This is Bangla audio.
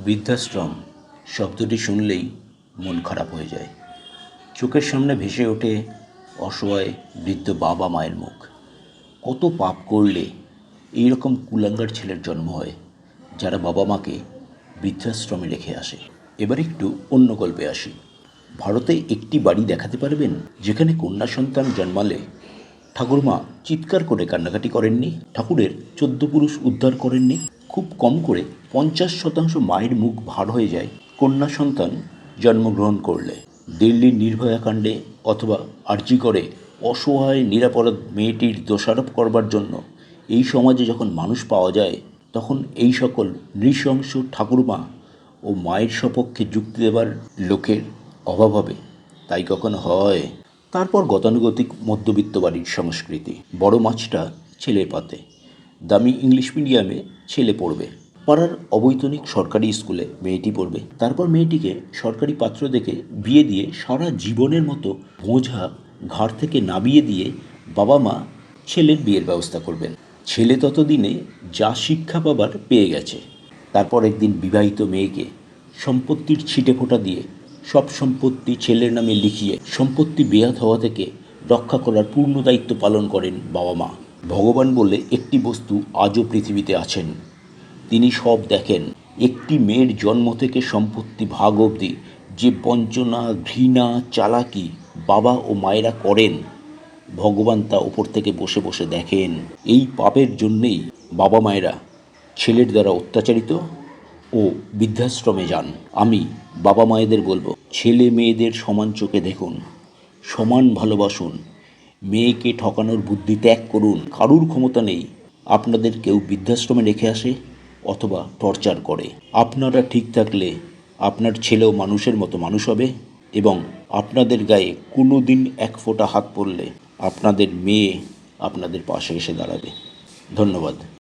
বৃদ্ধাশ্রম শব্দটি শুনলেই মন খারাপ হয়ে যায়। চোখের সামনে ভেসে ওঠে অসহায় বৃদ্ধ বাবা মায়ের মুখ। কত পাপ করলে এইরকম কুলাঙ্গার ছেলের জন্ম হয়, যারা বাবা মাকে বৃদ্ধাশ্রমে রেখে আসে। এবার একটু অন্য গল্পে আসি। ভারতে একটি বাড়ি দেখাতে পারবেন যেখানে কন্যা সন্তান জন্মালে ঠাকুরমা চিৎকার করে কান্নাকাটি করেননি, ঠাকুরের 14 পুরুষ উদ্ধার করেননি? খুব কম করে 50% মায়ের মুখ ভার হয়ে যায় কন্যা সন্তান জন্মগ্রহণ করলে। দিল্লির নির্ভয়া কাণ্ডে অথবা আরজি করে অসহায় নিরাপরাধ মেয়েটির দোষারোপ করবার জন্য এই সমাজে যখন মানুষ পাওয়া যায়, তখন এই সকল নৃশংস ঠাকুরমা ও মায়ের সপক্ষে যুক্তি দেবার লোকের অভাব হবে? তাই কখনো হয়? তারপর গতানুগতিক মধ্যবিত্ত বাড়ির সংস্কৃতি। বড় মাছটা ছেলের পাতে, দামি ইংলিশ মিডিয়ামে ছেলে পড়বে, পাড়ার অবৈতনিক সরকারি স্কুলে মেয়েটি পড়বে। তারপর মেয়েটিকে সরকারি পাত্র দেখে বিয়ে দিয়ে সারা জীবনের মতো বোঝা ঘাড় থেকে নামিয়ে দিয়ে বাবা মা ছেলের বিয়ের ব্যবস্থা করবেন। ছেলে ততদিনে যা শিক্ষা পাবার পেয়ে গেছে। তারপর একদিন বিবাহিত মেয়েকে সম্পত্তির ছিটে ফোঁটা দিয়ে সব সম্পত্তি ছেলের নামে লিখিয়ে সম্পত্তি বেয়াত হওয়া থেকে রক্ষা করার পূর্ণ দায়িত্ব পালন করেন বাবা মা। ভগবান বলে একটি বস্তু আজও পৃথিবীতে আছেন, তিনি সব দেখেন। একটি মেয়ের জন্ম থেকে সম্পত্তি ভাগ অবধি যে বঞ্চনা, ঘৃণা, চালাকি বাবা ও মায়েরা করেন, ভগবান তা ওপর থেকে বসে বসে দেখেন। এই পাপের জন্যেই বাবা মায়েরা ছেলের দ্বারা অত্যাচারিত ও বৃদ্ধাশ্রমে যান। আমি বাবা মায়েদের বলবো, ছেলে মেয়েদের সমান চোখে দেখুন, সমান ভালোবাসুন। মেয়েকে ঠকানোর বুদ্ধি ত্যাগ করুন। কারুর ক্ষমতা নেই আপনাদের কেউ বৃদ্ধাশ্রমে রেখে আসে অথবা টর্চার করে। আপনারা ঠিক থাকলে আপনার ছেলেও মানুষের মতো মানুষ হবে, এবং আপনাদের গায়ে কোনো দিন এক ফোঁটা হাত পড়লে আপনাদের মেয়ে আপনাদের পাশে এসে দাঁড়াবে। ধন্যবাদ।